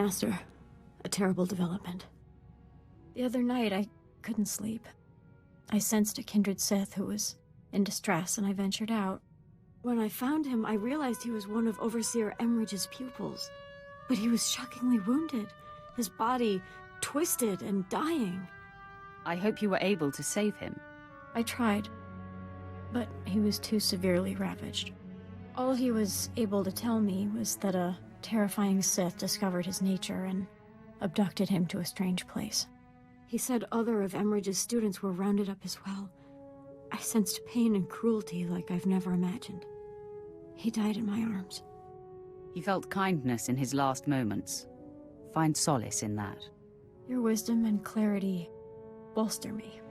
Master, a terrible development. The other night, I couldn't sleep. I sensed a kindred Sith who was in distress, and I ventured out. When I found him, I realized he was one of Overseer Emridge's pupils. But he was shockingly wounded, his body twisted and dying. I hope you were able to save him. I tried, but he was too severely ravaged. All he was able to tell me was that a terrifying Sith discovered his nature and abducted him to a strange place. He said other of Emridge's students were rounded up as well. I sensed pain and cruelty like I've never imagined. He died in my arms. He felt kindness in his last moments. Find solace in that. Your wisdom and clarity bolster me.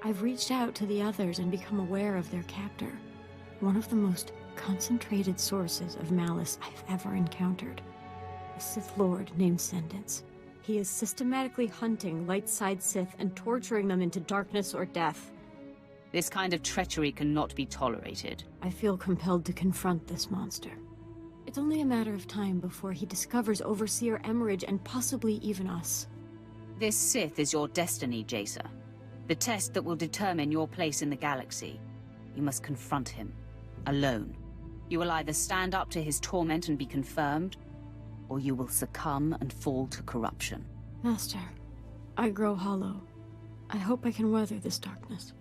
I've reached out to the others and become aware of their captor, one of the most concentrated sources of malice I've ever encountered. A Sith Lord named Sendence. He is systematically hunting light-side Sith and torturing them into darkness or death. This kind of treachery cannot be tolerated. I feel compelled to confront this monster. It's only a matter of time before he discovers Overseer Emridge and possibly even us. This Sith is your destiny, Jacer. The test that will determine your place in the galaxy. You must confront him, alone. You will either stand up to his torment and be confirmed, or you will succumb and fall to corruption. Master, I grow hollow. I hope I can weather this darkness.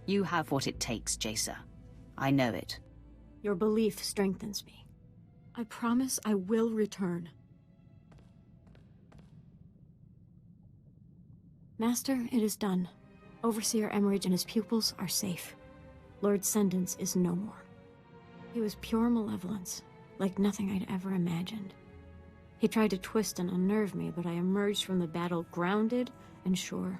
You have what it takes, Jacer. I know it. Your belief strengthens me. I promise I will return. Master, it is done. Overseer Emridge and his pupils are safe. Lord Sendence is no more. He was pure malevolence, like nothing I'd ever imagined. He tried to twist and unnerve me, but I emerged from the battle grounded and sure.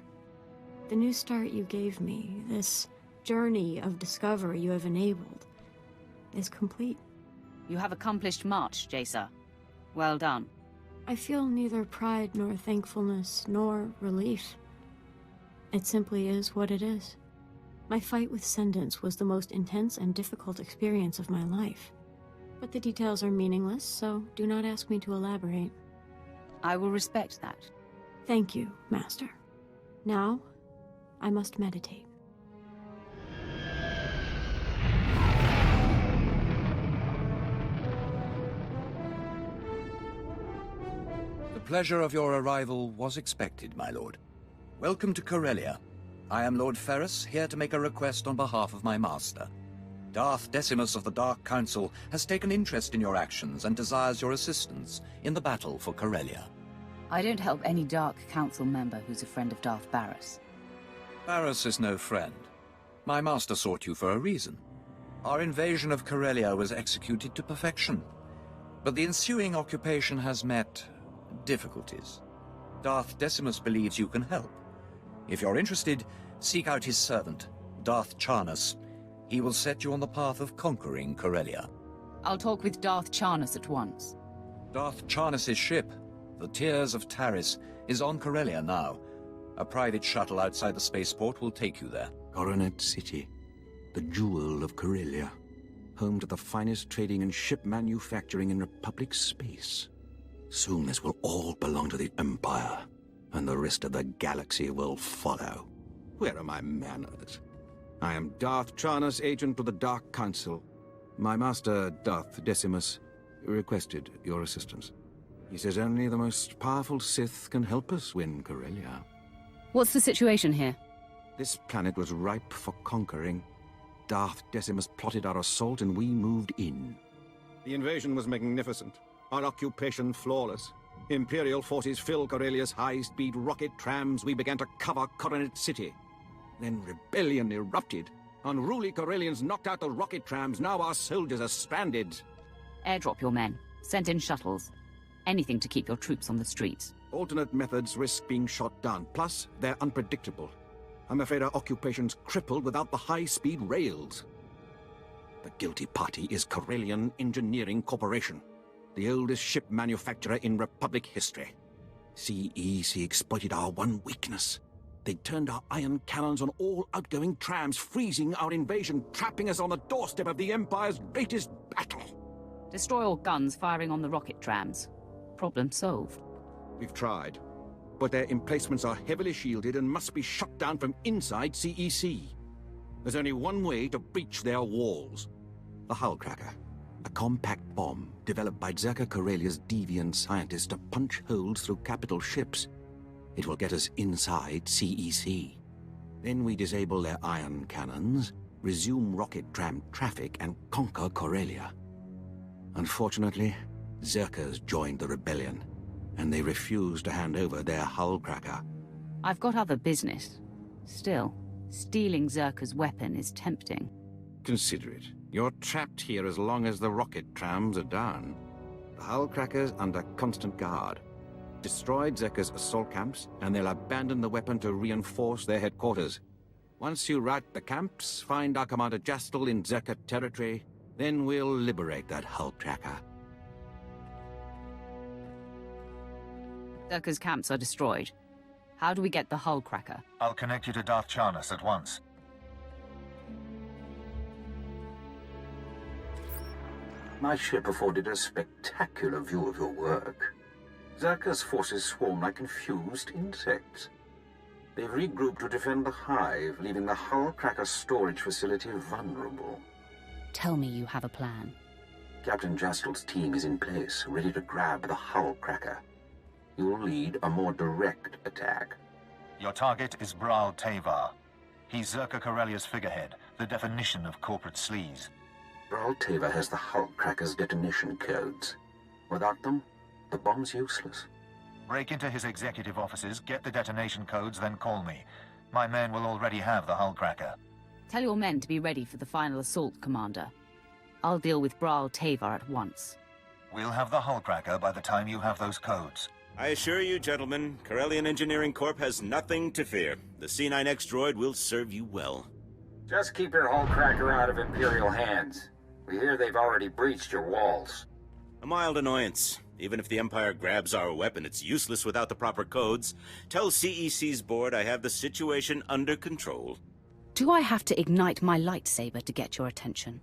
The new start you gave me, this journey of discovery you have enabled, is complete. You have accomplished much, Jacer. Well done. I feel neither pride nor thankfulness nor relief. It simply is what it is. My fight with Sendence was the most intense and difficult experience of my life. But the details are meaningless, so do not ask me to elaborate. I will respect that. Thank you, Master. Now, I must meditate. The pleasure of your arrival was expected, my lord. Welcome to Corellia. I am Lord Ferrus, here to make a request on behalf of my master. Darth Decimus of the Dark Council has taken interest in your actions and desires your assistance in the battle for Corellia. I don't help any Dark Council member who's a friend of Darth Barris. Barris is no friend. My master sought you for a reason. Our invasion of Corellia was executed to perfection, but the ensuing occupation has met difficulties. Darth Decimus believes you can help. If you're interested, seek out his servant, Darth Charnus. He will set you on the path of conquering Corellia. I'll talk with Darth Charnus at once. Darth Charnus's ship, the Tears of Taris, is on Corellia now. A private shuttle outside the spaceport will take you there. Coronet City, the jewel of Corellia, home to the finest trading and ship manufacturing in Republic space. Soon this will all belong to the Empire, and the rest of the galaxy will follow. Where are my manners? I am Darth Charnus, agent of the Dark Council. My master, Darth Decimus, requested your assistance. He says only the most powerful Sith can help us win Corellia. What's the situation here? This planet was ripe for conquering. Darth Decimus plotted our assault and we moved in. The invasion was magnificent. Our occupation flawless. Imperial forces filled Corellia's high-speed rocket trams. We began to cover Coronet City. Then rebellion erupted. Unruly Corellians knocked out the rocket trams. Now our soldiers are stranded. Airdrop your men. Send in shuttles. Anything to keep your troops on the streets. Alternate methods risk being shot down. Plus, they're unpredictable. I'm afraid our occupation's crippled without the high-speed rails. The guilty party is Corellian Engineering Corporation, the oldest ship manufacturer in Republic history. CEC exploited our one weakness. They turned our iron cannons on all outgoing trams, freezing our invasion, trapping us on the doorstep of the Empire's greatest battle. Destroy all guns firing on the rocket trams. Problem solved. We've tried, but their emplacements are heavily shielded and must be shut down from inside CEC. There's only one way to breach their walls. The hull cracker. A compact bomb developed by Zerka Corellia's deviant scientists to punch holes through capital ships. It will get us inside CEC. Then we disable their ion cannons, resume rocket tram traffic, and conquer Corellia. Unfortunately, Zerka's joined the rebellion, and they refuse to hand over their hull cracker. I've got other business. Still, stealing Zerka's weapon is tempting. Consider it. You're trapped here as long as the rocket trams are down. The hull cracker's under constant guard. Destroy Zerka's assault camps, and they'll abandon the weapon to reinforce their headquarters. Once you rout the camps, find our Commander Jastel in Zerka territory, then we'll liberate that hull cracker. Zerka's camps are destroyed. How do we get the hull cracker? I'll connect you to Darth Decimus at once. My ship afforded a spectacular view of your work. Zerka's forces swarm like confused insects. They've regrouped to defend the hive, leaving the hull cracker storage facility vulnerable. Tell me you have a plan. Captain Jastel's team is in place, ready to grab the hull cracker. You'll lead a more direct attack. Your target is Bral Tevar. He's Zerka Corellia's figurehead, the definition of corporate sleaze. Bral Tevar has the hull cracker's detonation codes. Without them, the bomb's useless. Break into his executive offices, get the detonation codes, then call me. My men will already have the hull cracker. Tell your men to be ready for the final assault, Commander. I'll deal with Bral Tevar at once. We'll have the hull cracker by the time you have those codes. I assure you, gentlemen, Corellian Engineering Corp has nothing to fear. The C9X droid will serve you well. Just keep your hull cracker out of Imperial hands. We hear they've already breached your walls. A mild annoyance. Even if the Empire grabs our weapon, it's useless without the proper codes. Tell CEC's board I have the situation under control. Do I have to ignite my lightsaber to get your attention?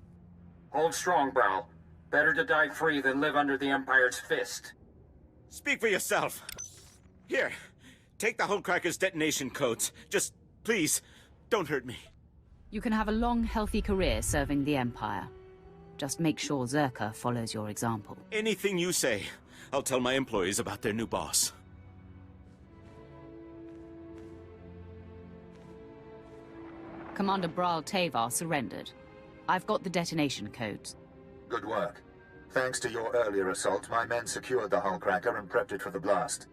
Hold strong, Bral. Better to die free than live under the Empire's fist. Speak for yourself. Here, take the hull cracker's detonation codes. Just, please, don't hurt me. You can have a long, healthy career serving the Empire. Just make sure Zerka follows your example. Anything you say. I'll tell my employees about their new boss. Commander Bral Tevar surrendered. I've got the detonation codes. Good work. Thanks to your earlier assault, my men secured the hull cracker and prepped it for the blast.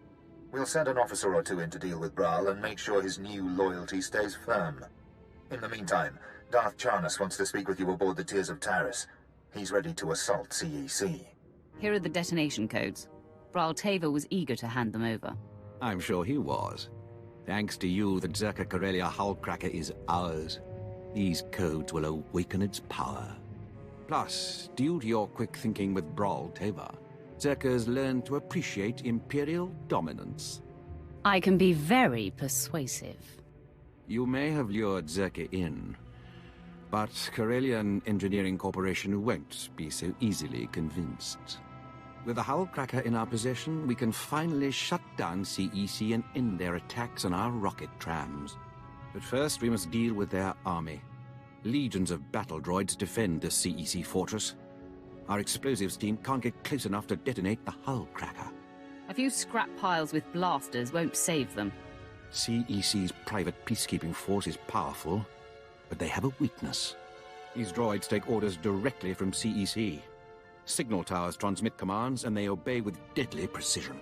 We'll send an officer or two in to deal with Bral and make sure his new loyalty stays firm. In the meantime, Darth Decimus wants to speak with you aboard the Tears of Taris. He's ready to assault CEC. Here are the detonation codes. Bral Tevar was eager to hand them over. I'm sure he was. Thanks to you, the Zerka Corellia hull cracker is ours. These codes will awaken its power. Plus, due to your quick thinking with Bral Tevar, Zerka's learned to appreciate Imperial dominance. I can be very persuasive. You may have lured Zerka in, but Corellian Engineering Corporation won't be so easily convinced. With the hull cracker in our possession, we can finally shut down CEC and end their attacks on our rocket trams. But first, we must deal with their army. Legions of battle droids defend the CEC fortress. Our explosives team can't get close enough to detonate the hull cracker. A few scrap piles with blasters won't save them. CEC's private peacekeeping force is powerful, but they have a weakness. These droids take orders directly from CEC. Signal towers transmit commands, and they obey with deadly precision.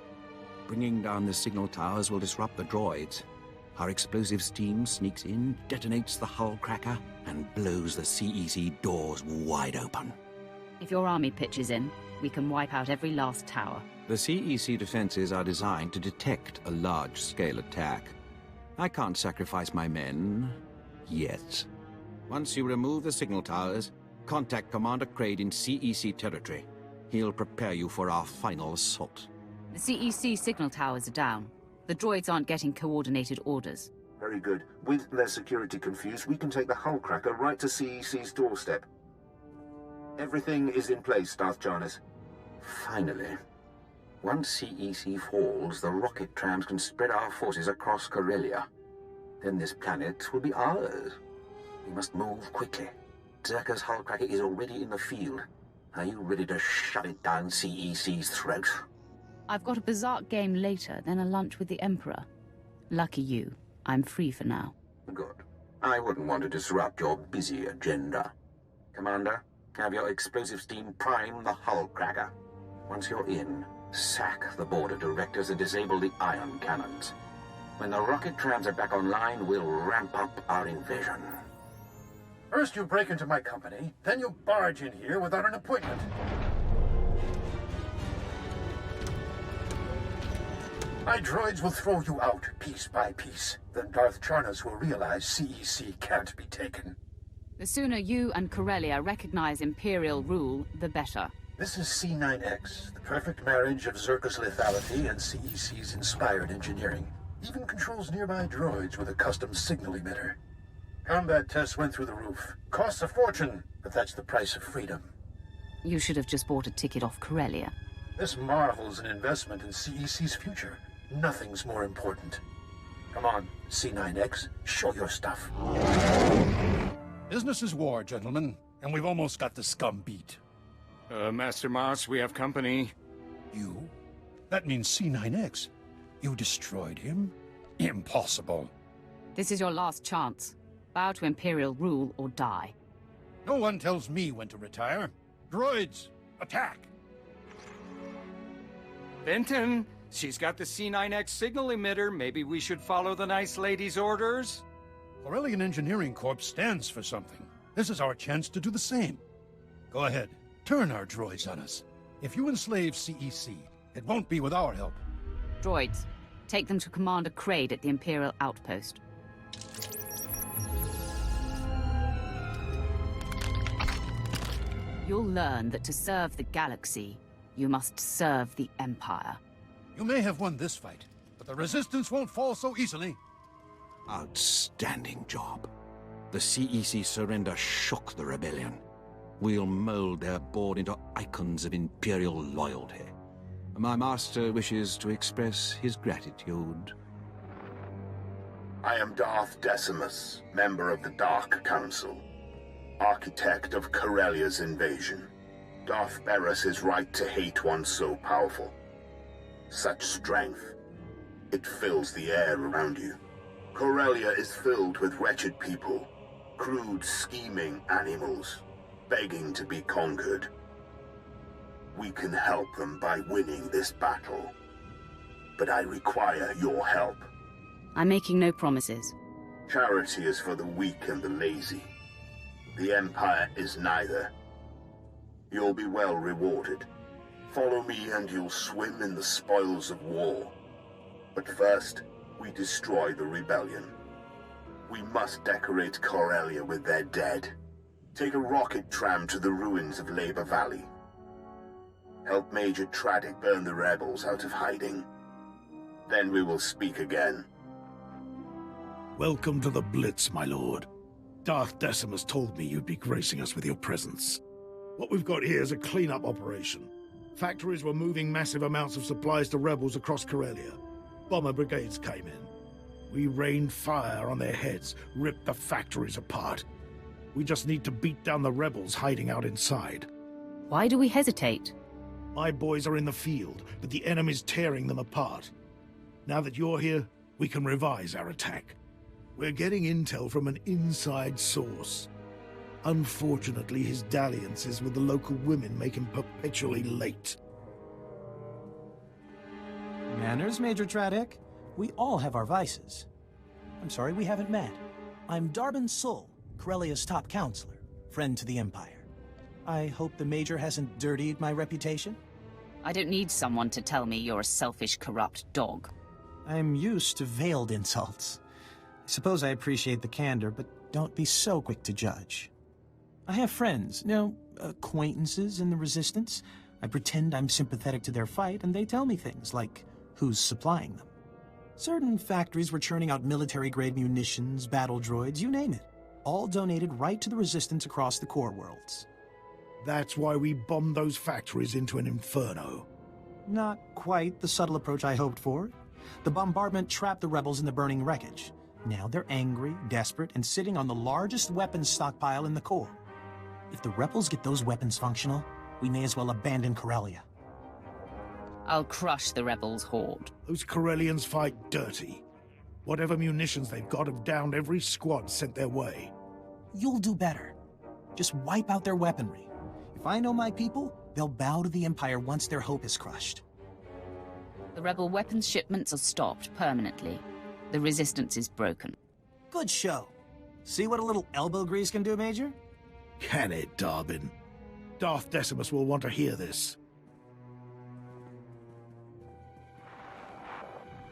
Bringing down the signal towers will disrupt the droids. Our explosives team sneaks in, detonates the hull cracker, and blows the CEC doors wide open. If your army pitches in, we can wipe out every last tower. The CEC defenses are designed to detect a large-scale attack. I can't sacrifice my men yet. Once you remove the signal towers, contact Commander Kraid in CEC territory. He'll prepare you for our final assault. The CEC signal towers are down. The droids aren't getting coordinated orders. Very good. With their security confused, we can take the hull cracker right to CEC's Once CEC falls, the rocket trams can spread our forces across Corellia. Then this planet will be ours. We must move quickly. Zerka's hullcracker is already in the field. Are you ready to shove it down CEC's throat? I've got a Berserk game later, then a lunch with the Emperor. Lucky you. I'm free for now. Good. I wouldn't want to disrupt your busy agenda. Commander, have your explosives team prime the hullcracker. Once you're in, sack the border directors and disable the ion cannons. When the rocket trams are back online, we'll ramp up our invasion. First you break into my company, then you barge in here without an appointment. My droids will throw you out piece by piece. Then Darth Charnas will realize CEC can't be taken. The sooner you and Corellia recognize Imperial rule, the better. This is C9X, the perfect marriage of Zerka's lethality and CEC's inspired engineering. Even controls nearby droids with a custom signal emitter. Combat tests went through the roof. Costs a fortune, but that's the price of freedom. You should have just bought a ticket off Corellia. This marvel's an investment in CEC's future. Nothing's more important. Come on, C9X, show your stuff. Business is war, gentlemen, and we've almost got the scum beat. Master Moss, we have company. You? That means C9X. You destroyed him? Impossible. This is your last chance. Bow to Imperial rule or die. No one tells me when to retire. Droids, attack! Benton, she's got the C9X signal emitter. Maybe we should follow the nice lady's orders? Corellian Engineering Corps stands for something. This is our chance to do the same. Go ahead, turn our droids on us. If you enslave CEC, it won't be with our help. Droids, take them to Commander Kraid at the Imperial outpost. You'll learn that to serve the galaxy, you must serve the Empire. You may have won this fight, but the Resistance won't fall so easily. Outstanding job. The CEC surrender shook the rebellion. We'll mold their board into icons of Imperial loyalty. My master wishes to express his gratitude. I am Darth Decimus, member of the Dark Council, architect of Corellia's invasion. Darth Barris is right to hate one so powerful. Such strength. It fills the air around you. Corellia is filled with wretched people, crude, scheming animals, begging to be conquered. We can help them by winning this battle. But I require your help. I'm making no promises. Charity is for the weak and the lazy. The Empire is neither. You'll be well rewarded. Follow me and you'll swim in the spoils of war. But first, we destroy the rebellion. We must decorate Corellia with their dead. Take a rocket tram to the ruins of Labor Valley. Help Major Tradic burn the rebels out of hiding. Then we will speak again. Welcome to the Blitz, my lord. Darth Decimus told me you'd be gracing us with your presence. What we've got here is a clean-up operation. Factories were moving massive amounts of supplies to rebels across Corellia. Bomber brigades came in. We rained fire on their heads, ripped the factories apart. We just need to beat down the rebels hiding out inside. Why do we hesitate? My boys are in the field, but the enemy's tearing them apart. Now that you're here, we can revise our attack. We're getting intel from an inside source. Unfortunately, his dalliances with the local women make him perpetually late. Manners, Major Tradic. We all have our vices. I'm sorry we haven't met. I'm Darbin, Corellia's top counselor, friend to the Empire. I hope the Major hasn't dirtied my reputation? I don't need someone to tell me you're a selfish, corrupt dog. I'm used to veiled insults. I suppose I appreciate the candor, but don't be so quick to judge. I have friends, acquaintances in the Resistance. I pretend I'm sympathetic to their fight, and they tell me things like who's supplying them. Certain factories were churning out military-grade munitions, battle droids, you name it. All donated right to the Resistance across the core worlds. That's why we bombed those factories into an inferno. Not quite the subtle approach I hoped for. The bombardment trapped the rebels in the burning wreckage. Now they're angry, desperate, and sitting on the largest weapons stockpile in the core. If the rebels get those weapons functional, we may as well abandon Corellia. I'll crush the rebels' horde. Those Corellians fight dirty. Whatever munitions they've got have downed every squad sent their way. You'll do better. Just wipe out their weaponry. If I know my people, they'll bow to the Empire once their hope is crushed. The rebel weapons shipments are stopped permanently. The resistance is broken. Good show. See what a little elbow grease can do, Major? Can it, Darbin? Darth Decimus will want to hear this.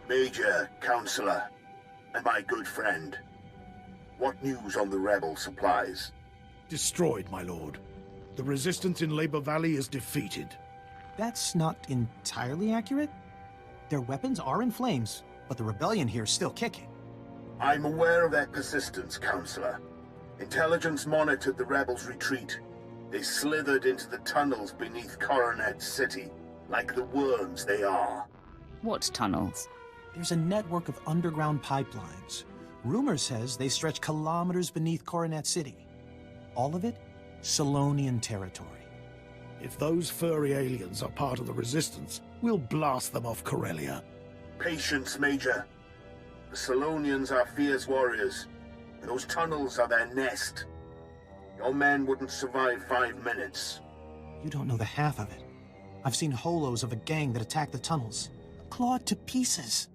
Major, Counselor, and my good friend. What news on the rebel supplies? Destroyed, my lord. The resistance in Labor Valley is defeated. That's not entirely accurate. Their weapons are in flames, but the rebellion here is still kicking. I'm aware of their persistence, Counselor. Intelligence monitored the rebels' retreat. They slithered into the tunnels beneath Coronet City, like the worms they are. What tunnels? There's a network of underground pipelines. Rumor says they stretch kilometers beneath Coronet City. All of it, Solonian territory. If those furry aliens are part of the resistance, we'll blast them off Corellia. Patience, Major. The Solonians are fierce warriors. Those tunnels are their nest. Your men wouldn't survive 5 minutes. You don't know the half of it. I've seen holos of a gang that attacked the tunnels. Clawed to pieces.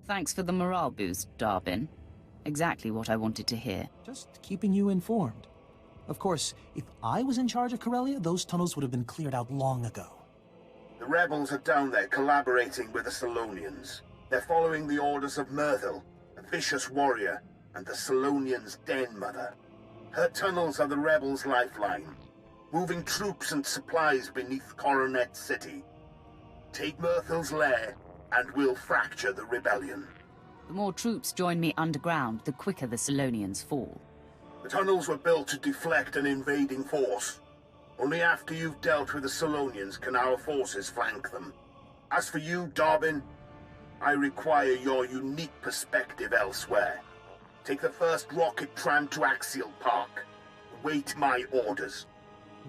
Thanks for the morale boost, Darbin. Exactly what I wanted to hear. Just keeping you informed. Of course, if I was in charge of Corellia, those tunnels would have been cleared out long ago. The rebels are down there collaborating with the Solonians. They're following the orders of Myrtle, a vicious warrior, and the Solonians' den mother. Her tunnels are the rebels' lifeline, moving troops and supplies beneath Coronet City. Take Myrtle's lair, and we'll fracture the rebellion. The more troops join me underground, the quicker the Solonians fall. The tunnels were built to deflect an invading force. Only after you've dealt with the Solonians can our forces flank them. As for you, Darbin, I require your unique perspective elsewhere. Take the first rocket tram to Axial Park. Await my orders.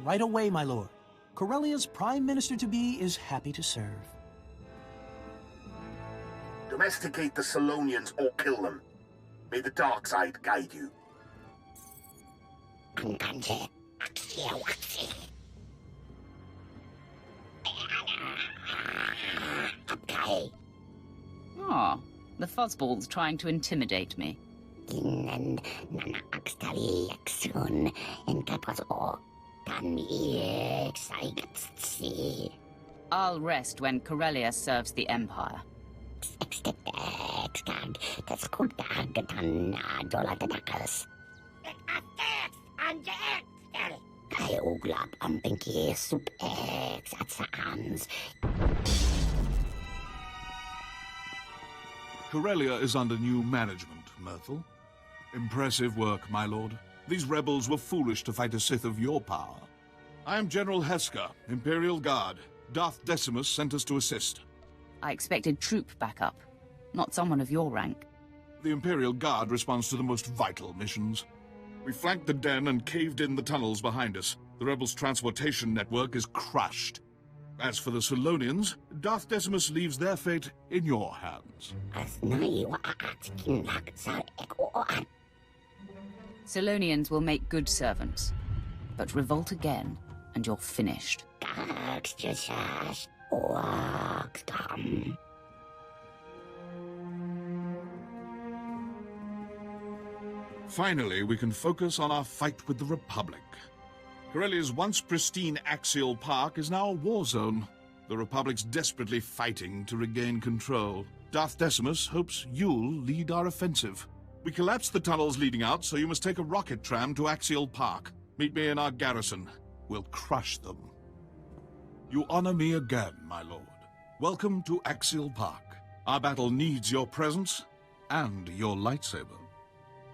Right away, my lord. Corellia's Prime Minister-to-be is happy to serve. Domesticate the Solonians or kill them. May the dark side guide you. Ah, the fuzzball's trying to intimidate me. I'll rest when Corellia serves the Empire. Corellia is under new management, Myrtle. Impressive work, my lord. These rebels were foolish to fight a Sith of your power. I am General Heska, Imperial Guard. Darth Decimus sent us to assist. I expected troop backup, not someone of your rank. The Imperial Guard responds to the most vital missions. We flanked the den and caved in the tunnels behind us. The rebels' transportation network is crushed. As for the Solonians, Darth Decimus leaves their fate in your hands. Solonians will make good servants, but revolt again, and you're finished. Finally, we can focus on our fight with the Republic. Corellia's once pristine Axial Park is now a war zone. The Republic's desperately fighting to regain control. Darth Decimus hopes you'll lead our offensive. We collapsed the tunnels leading out, so you must take a rocket tram to Axial Park. Meet me in our garrison. We'll crush them. You honor me again, my lord. Welcome to Axial Park. Our battle needs your presence and your lightsaber.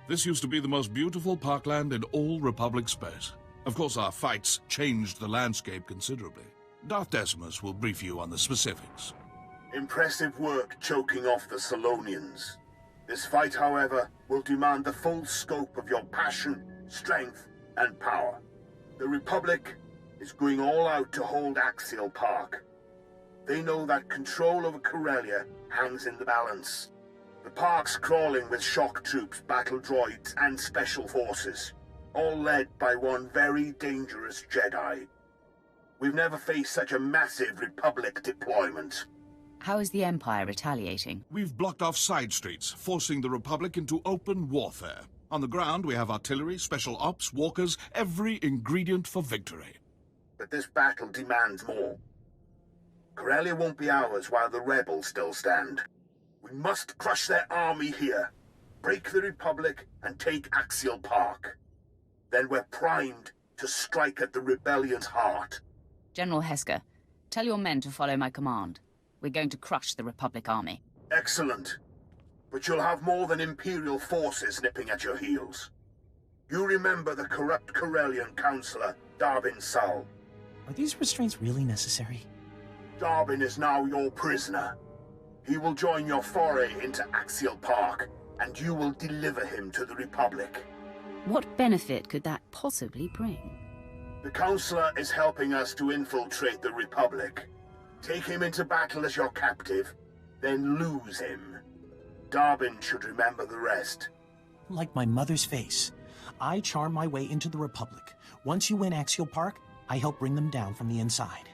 This used to be the most beautiful parkland in all Republic space. Of course, our fights changed the landscape considerably. Darth Decimus will brief you on the specifics. Impressive work choking off the Solonians. This fight, however, will demand the full scope of your passion, strength, and power. The Republic is going all out to hold Axial Park. They know that control over Corellia hangs in the balance. The park's crawling with shock troops, battle droids, and special forces, all led by one very dangerous Jedi. We've never faced such a massive Republic deployment. How is the Empire retaliating? We've blocked off side streets, forcing the Republic into open warfare. On the ground, we have artillery, special ops, walkers, every ingredient for victory. But this battle demands more. Corellia won't be ours while the rebels still stand. We must crush their army here, break the Republic, and take Axial Park. Then we're primed to strike at the rebellion's heart. General Hesker, tell your men to follow my command. We're going to crush the Republic army. Excellent. But you'll have more than Imperial forces nipping at your heels. You remember the corrupt Corellian counselor, Darbin Sal. Are these restraints really necessary? Darbin is now your prisoner. He will join your foray into Axial Park, and you will deliver him to the Republic. What benefit could that possibly bring? The counselor is helping us to infiltrate the Republic. Take him into battle as your captive, then lose him. Darbin should remember the rest. Like my mother's face. I charm my way into the Republic. Once you win Axial Park, I help bring them down from the inside.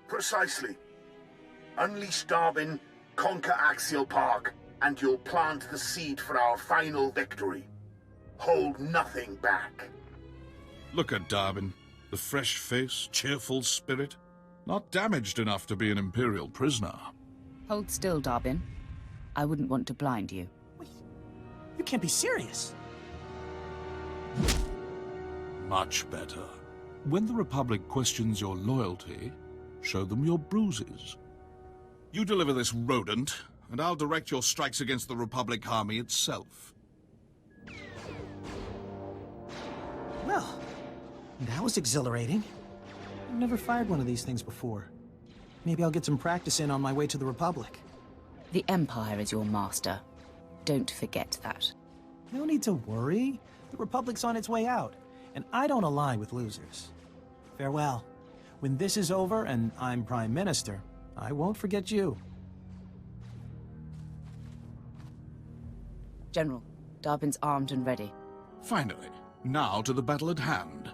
Precisely. Unleash Darbin, conquer Axial Park, and you'll plant the seed for our final victory. Hold nothing back. Look at Darbin. The fresh face, cheerful spirit. Not damaged enough to be an Imperial prisoner. Hold still, Darbin. I wouldn't want to blind you. Wait, you can't be serious. Much better. When the Republic questions your loyalty, show them your bruises. You deliver this rodent, and I'll direct your strikes against the Republic army itself. Well, that was exhilarating. I've never fired one of these things before. Maybe I'll get some practice in on my way to the Republic. The Empire is your master. Don't forget that. No need to worry. The Republic's on its way out, and I don't align with losers. Farewell. When this is over and I'm Prime Minister, I won't forget you. General, Darbin's armed and ready. Finally, now to the battle at hand.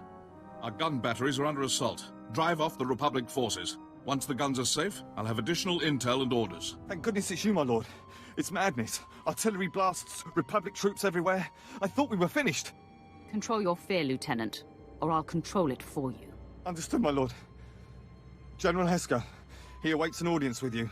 Our gun batteries are under assault. Drive off the Republic forces. Once the guns are safe, I'll have additional intel and orders. Thank goodness it's you, my lord. It's madness. Artillery blasts, Republic troops everywhere. I thought we were finished. Control your fear, Lieutenant, or I'll control it for you. Understood, my lord. General Hesker, he awaits an audience with you.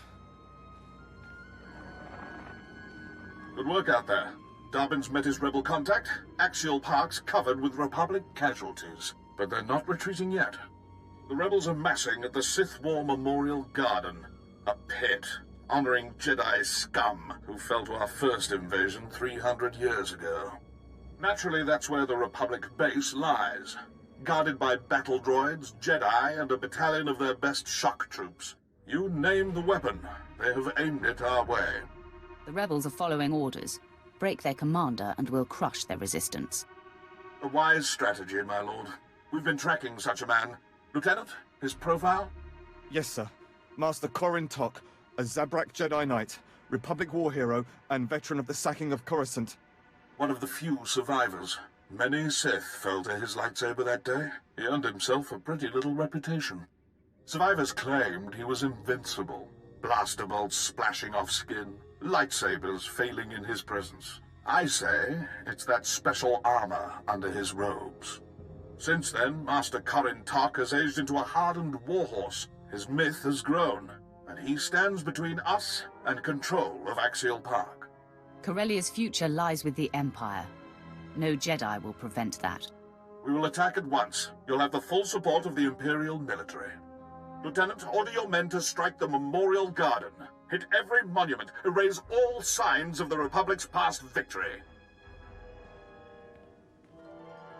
Good work out there. Darbin's met his rebel contact. Axial Park's covered with Republic casualties. But they're not retreating yet. The rebels are massing at the Sith War Memorial Garden. A pit, honoring Jedi scum who fell to our first invasion 300 years ago. Naturally, that's where the Republic base lies. Guarded by battle droids, Jedi, and a battalion of their best shock troops. You name the weapon, they have aimed it our way. The rebels are following orders. Break their commander and we'll crush their resistance. A wise strategy, my lord. We've been tracking such a man. Lieutenant, his profile? Yes, sir. Master Corrin Tok, a Zabrak Jedi Knight, Republic war hero, and veteran of the sacking of Coruscant. One of the few survivors. Many Sith fell to his lightsaber that day. He earned himself a pretty little reputation. Survivors claimed he was invincible. Blaster bolts splashing off skin, lightsabers failing in his presence. I say it's that special armor under his robes. Since then, Master Corrin Tok has aged into a hardened warhorse. His myth has grown, and he stands between us and control of Axial Park. Corellia's future lies with the Empire. No Jedi will prevent that. We will attack at once. You'll have the full support of the Imperial military. Lieutenant, order your men to strike the Memorial Garden. Hit every monument. Erase all signs of the Republic's past victory.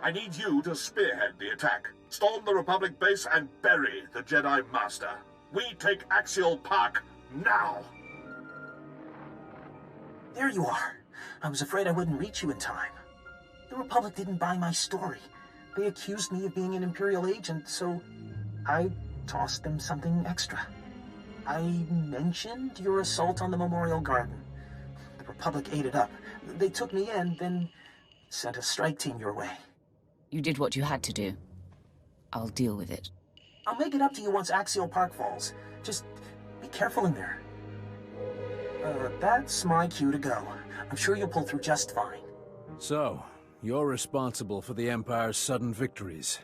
I need you to spearhead the attack. Storm the Republic base and bury the Jedi Master. We take Axial Park now! There you are. I was afraid I wouldn't reach you in time. The Republic didn't buy my story. They accused me of being an Imperial agent, so I tossed them something extra. I mentioned your assault on the Memorial Garden. The Republic ate it up. They took me in, then sent a strike team your way. You did what you had to do. I'll deal with it. I'll make it up to you once Axial Park falls. Just be careful in there. That's my cue to go. I'm sure you'll pull through just fine. So, you're responsible for the Empire's sudden victories.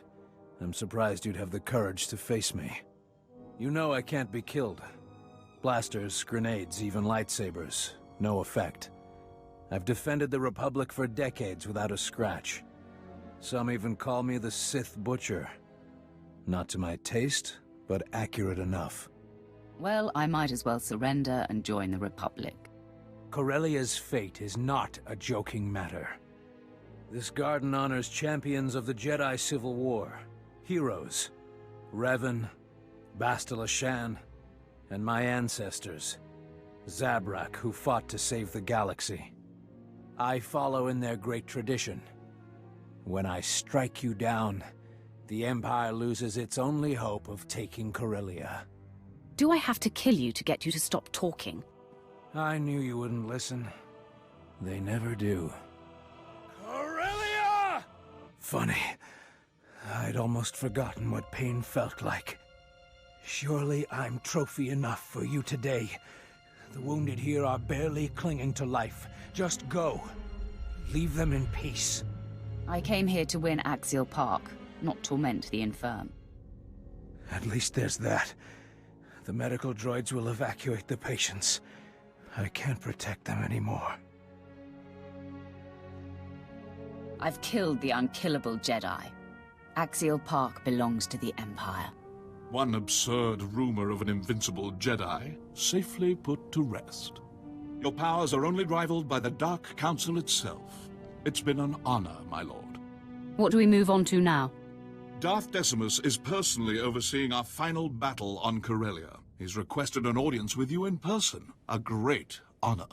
I'm surprised you'd have the courage to face me. You know I can't be killed. Blasters, grenades, even lightsabers. No effect. I've defended the Republic for decades without a scratch. Some even call me the Sith Butcher. Not to my taste, but accurate enough. Well, I might as well surrender and join the Republic. Corellia's fate is not a joking matter. This garden honors champions of the Jedi Civil War. Heroes. Revan, Bastila Shan, and my ancestors. Zabrak, who fought to save the galaxy. I follow in their great tradition. When I strike you down, the Empire loses its only hope of taking Corellia. Do I have to kill you to get you to stop talking? I knew you wouldn't listen. They never do. Corellia! Funny. I'd almost forgotten what pain felt like. Surely I'm trophy enough for you today. The wounded here are barely clinging to life. Just go. Leave them in peace. I came here to win Axial Park, not torment the infirm. At least there's that. The medical droids will evacuate the patients. I can't protect them anymore. I've killed the unkillable Jedi. Axial Park belongs to the Empire. One absurd rumor of an invincible Jedi safely put to rest. Your powers are only rivaled by the Dark Council itself. It's been an honor, my lord. What do we move on to now? Darth Decimus is personally overseeing our final battle on Corellia. He's requested an audience with you in person. A great honor.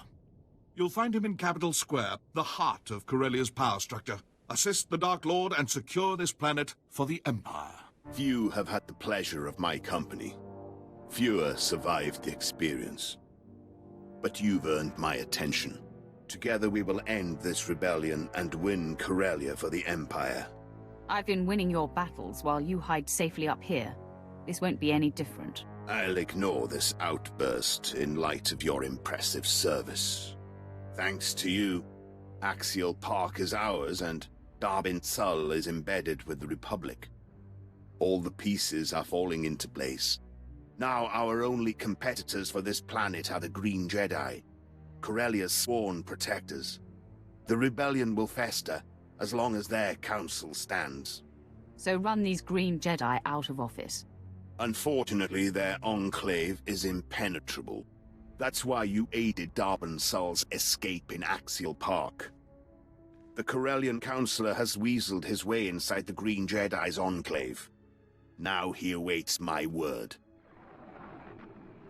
You'll find him in Capitol Square, the heart of Corellia's power structure. Assist the Dark Lord and secure this planet for the Empire. Few have had the pleasure of my company. Fewer survived the experience. But you've earned my attention. Together we will end this rebellion and win Corellia for the Empire. I've been winning your battles while you hide safely up here. This won't be any different. I'll ignore this outburst in light of your impressive service. Thanks to you, Axial Park is ours and Darbin Sul is embedded with the Republic. All the pieces are falling into place. Now our only competitors for this planet are the Green Jedi, Corellia's sworn protectors. The rebellion will fester as long as their council stands. So run these Green Jedi out of office. Unfortunately, their enclave is impenetrable. That's why you aided Darbin Sul's escape in Axial Park. The Corellian Councillor has weaseled his way inside the Green Jedi's enclave. Now he awaits my word.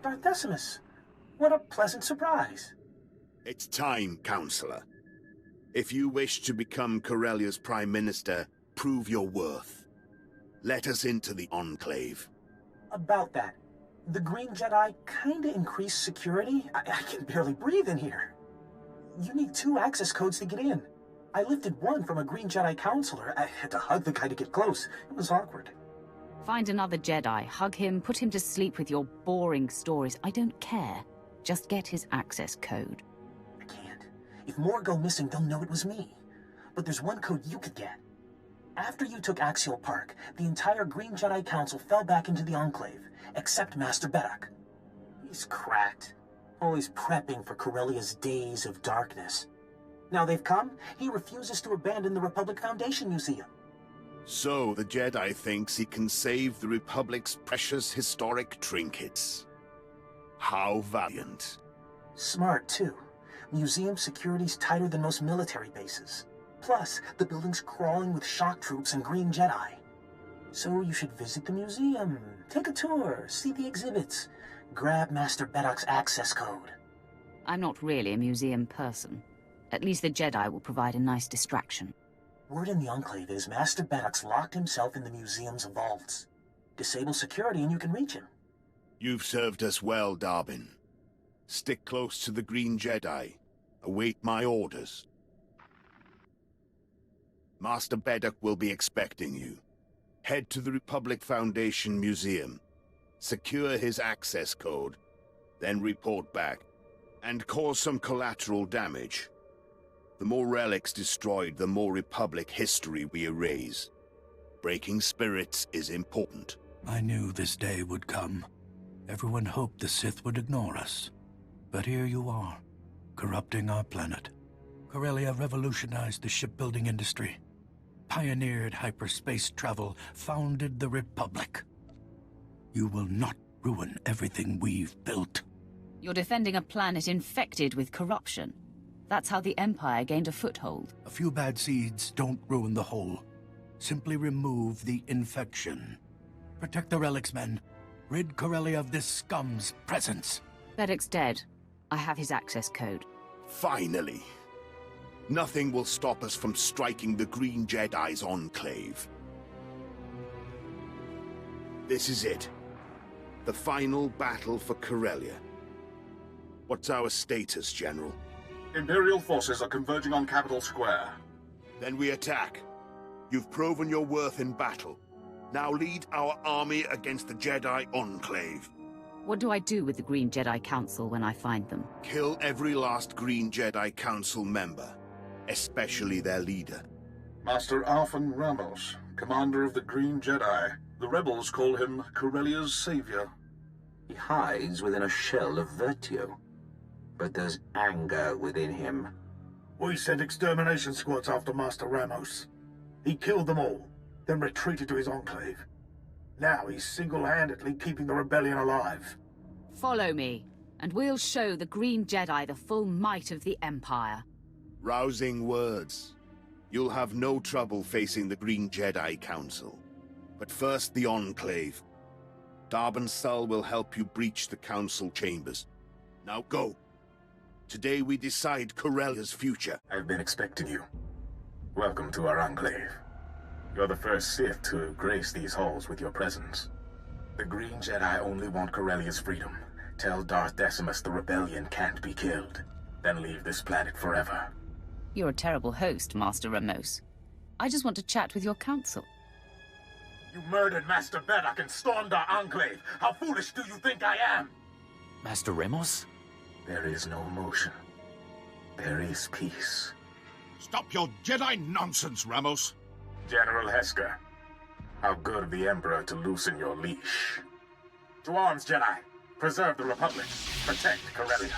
Darth Decimus, what a pleasant surprise. It's time, Councillor. If you wish to become Corellia's Prime Minister, prove your worth. Let us into the Enclave. About that, the Green Jedi kinda increased security. I can barely breathe in here. You need 2 access codes to get in. I lifted one from a Green Jedi Councillor. I had to hug the guy to get close. It was awkward. Find another Jedi, hug him, put him to sleep with your boring stories. I don't care. Just get his access code. I can't. If more go missing, they'll know it was me. But there's one code you could get. After you took Axial Park, the entire Green Jedi Council fell back into the Enclave, except Master Bedak. He's cracked. Always prepping for Corellia's days of darkness. Now they've come, he refuses to abandon the Republic Foundation Museum. So the Jedi thinks he can save the Republic's precious historic trinkets. How valiant. Smart, too. Museum security's tighter than most military bases. Plus, the building's crawling with shock troops and green Jedi. So you should visit the museum, take a tour, see the exhibits, grab Master Beddock's access code. I'm not really a museum person. At least the Jedi will provide a nice distraction. Word in the Enclave is Master Beddock's locked himself in the museum's vaults. Disable security and you can reach him. You've served us well, Darbin. Stick close to the Green Jedi. Await my orders. Master Beddock will be expecting you. Head to the Republic Foundation Museum. Secure his access code. Then report back. And cause some collateral damage. The more relics destroyed, the more Republic history we erase. Breaking spirits is important. I knew this day would come. Everyone hoped the Sith would ignore us. But here you are, corrupting our planet. Corellia revolutionized the shipbuilding industry, pioneered hyperspace travel, founded the Republic. You will not ruin everything we've built. You're defending a planet infected with corruption. That's how the Empire gained a foothold. A few bad seeds don't ruin the whole. Simply remove the infection. Protect the relics, men. Rid Corellia of this scum's presence. Beddock's dead. I have his access code. Finally. Nothing will stop us from striking the Green Jedi's enclave. This is it. The final battle for Corellia. What's our status, General? Imperial forces are converging on Capital Square. Then we attack. You've proven your worth in battle. Now lead our army against the Jedi Enclave. What do I do with the Green Jedi Council when I find them? Kill every last Green Jedi Council member, especially their leader. Master Arfan Ramos, commander of the Green Jedi. The rebels call him Corellia's savior. He hides within a shell of virtue, but there's anger within him. We sent extermination squads after Master Ramos. He killed them all, then retreated to his enclave. Now he's single-handedly keeping the rebellion alive. Follow me, and we'll show the Green Jedi the full might of the Empire. Rousing words. You'll have no trouble facing the Green Jedi Council. But first, the Enclave. Darbin Sull will help you breach the Council chambers. Now go. Today we decide Corellia's future. I've been expecting you. Welcome to our Enclave. You're the first Sith to grace these halls with your presence. The Green Jedi only want Corellia's freedom. Tell Darth Decimus the rebellion can't be killed. Then leave this planet forever. You're a terrible host, Master Ramos. I just want to chat with your council. You murdered Master Beddock and stormed our Enclave. How foolish do you think I am? Master Ramos? There is no emotion. There is peace. Stop your Jedi nonsense, Ramos. General Hesker, how good of the Emperor to loosen your leash. To arms, Jedi. Preserve the Republic. Protect Corellia.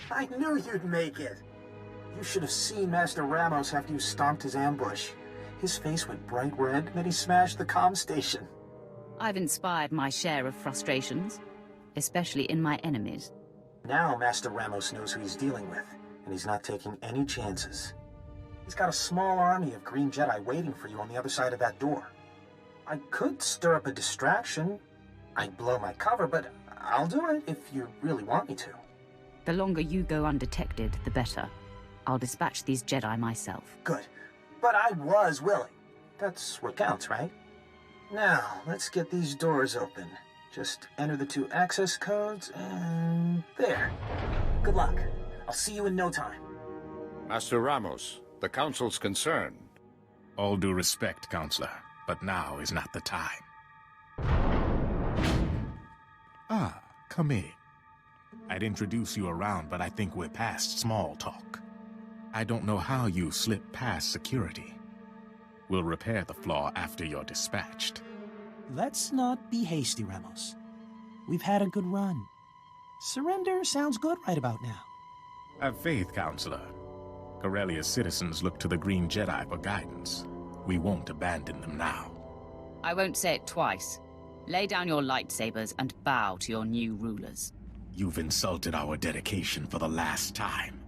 I knew you'd make it. You should have seen Master Ramos after you stomped his ambush. His face went bright red, then he smashed the comm station. I've inspired my share of frustrations, especially in my enemies. Now Master Ramos knows who he's dealing with, and he's not taking any chances. He's got a small army of Green Jedi waiting for you on the other side of that door. I could stir up a distraction. I'd blow my cover, but I'll do it if you really want me to. The longer you go undetected, the better. I'll dispatch these Jedi myself. Good. But I was willing. That's what counts, right? Now, let's get these doors open. Just enter the 2 access codes, and there. Good luck. I'll see you in no time. Master Ramos, the Council's concerned. All due respect, Counselor, but now is not the time. Ah, come in. I'd introduce you around, but I think we're past small talk. I don't know how you slipped past security. We'll repair the flaw after you're dispatched. Let's not be hasty, Ramos. We've had a good run. Surrender sounds good right about now. Have faith, Counselor. Corellia's citizens look to the Green Jedi for guidance. We won't abandon them now. I won't say it twice. Lay down your lightsabers and bow to your new rulers. You've insulted our dedication for the last time.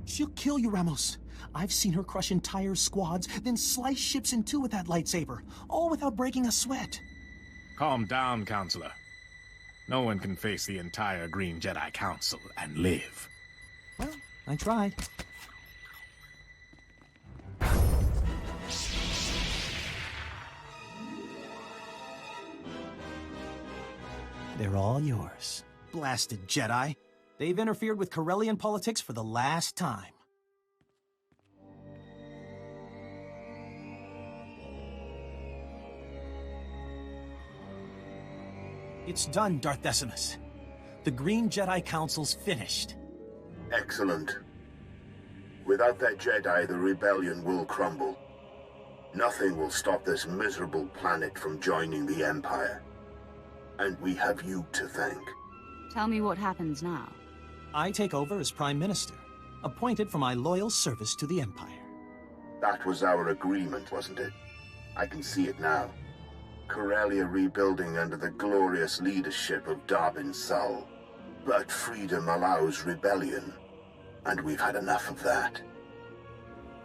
She'll kill you, Ramos. I've seen her crush entire squads, then slice ships in two with that lightsaber, all without breaking a sweat. Calm down, Counselor. No one can face the entire Green Jedi Council and live. Well, I tried. They're all yours. Blasted Jedi. They've interfered with Corellian politics for the last time. It's done, Darth Decimus. The Green Jedi Council's finished. Excellent. Without that Jedi, the rebellion will crumble. Nothing will stop this miserable planet from joining the Empire. And we have you to thank. Tell me what happens now. I take over as Prime Minister, appointed for my loyal service to the Empire. That was our agreement, wasn't it? I can see it now. Corellia rebuilding under the glorious leadership of Darbin Sull. But freedom allows rebellion, and we've had enough of that.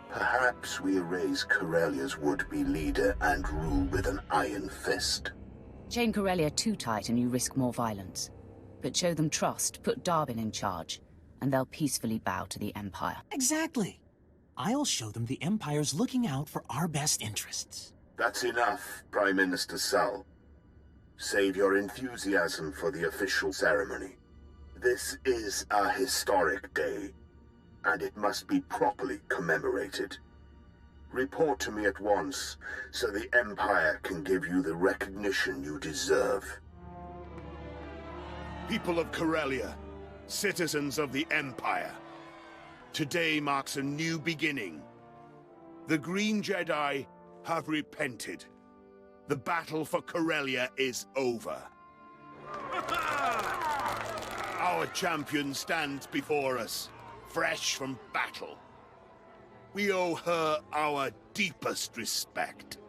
Perhaps we erase Corellia's would-be leader and rule with an iron fist. Chain Corellia too tight and you risk more violence. But show them trust, put Darbin in charge, and they'll peacefully bow to the Empire. Exactly. I'll show them the Empire's looking out for our best interests. That's enough, Prime Minister Sull. Save your enthusiasm for the official ceremony. This is a historic day, and it must be properly commemorated. Report to me at once, so the Empire can give you the recognition you deserve. People of Corellia, citizens of the Empire, today marks a new beginning. The Green Jedi have repented. The battle for Corellia is over. Our champion stands before us, fresh from battle. We owe her our deepest respect.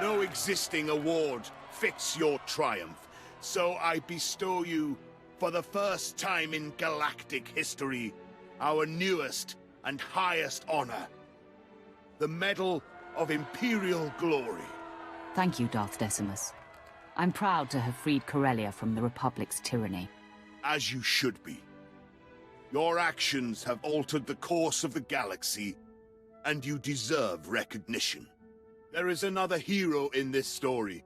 No existing award fits your triumph, so I bestow you, for the first time in galactic history, our newest and highest honor, the Medal of Imperial Glory. Thank you, Darth Decimus. I'm proud to have freed Corellia from the Republic's tyranny. As you should be. Your actions have altered the course of the galaxy, and you deserve recognition. There is another hero in this story.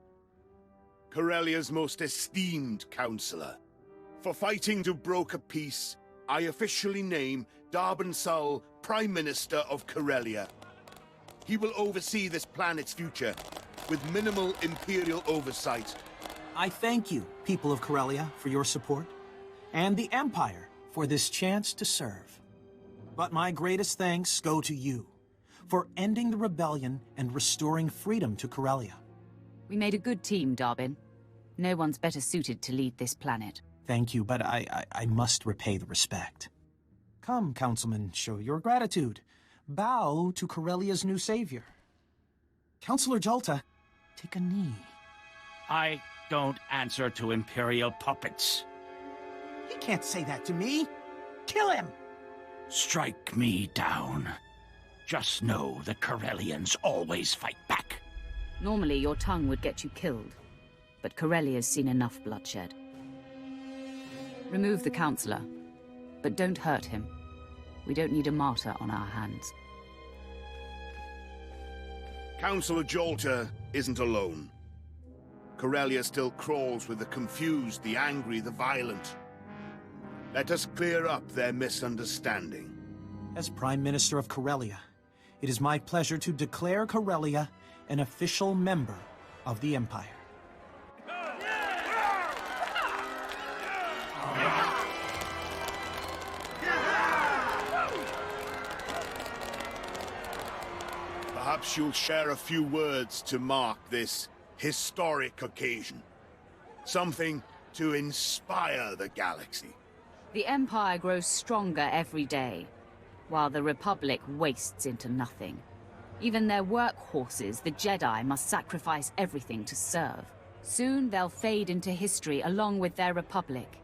Corellia's most esteemed counselor. For fighting to broker peace, I officially name Darbin Sull Prime Minister of Corellia. He will oversee this planet's future, with minimal Imperial oversight. I thank you, people of Corellia, for your support, and the Empire for this chance to serve. But my greatest thanks go to you, for ending the rebellion and restoring freedom to Corellia. We made a good team, Darbin. No one's better suited to lead this planet. Thank you, but I must repay the respect. Come, Councilman, show your gratitude. Bow to Corellia's new savior. Counselor Jolta, take a knee. I don't answer to Imperial puppets. You can't say that to me. Kill him! Strike me down. Just know that Corellians always fight back. Normally, your tongue would get you killed. But Corellia's seen enough bloodshed. Remove the Counselor, but don't hurt him. We don't need a martyr on our hands. Counselor Jolta isn't alone. Corellia still crawls with the confused, the angry, the violent. Let us clear up their misunderstanding. As Prime Minister of Corellia, it is my pleasure to declare Corellia an official member of the Empire. Perhaps you'll share a few words to mark this historic occasion. Something to inspire the galaxy. The Empire grows stronger every day, while the Republic wastes into nothing. Even their workhorses, the Jedi, must sacrifice everything to serve. Soon they'll fade into history along with their Republic.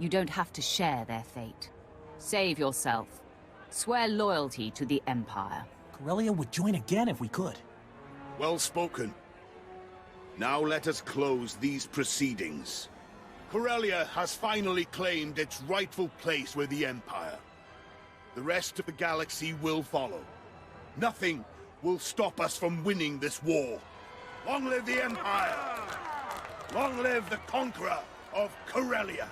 You don't have to share their fate. Save yourself. Swear loyalty to the Empire. Corellia would join again if we could. Well spoken. Now let us close these proceedings. Corellia has finally claimed its rightful place with the Empire. The rest of the galaxy will follow. Nothing will stop us from winning this war. Long live the Empire! Long live the conqueror of Corellia!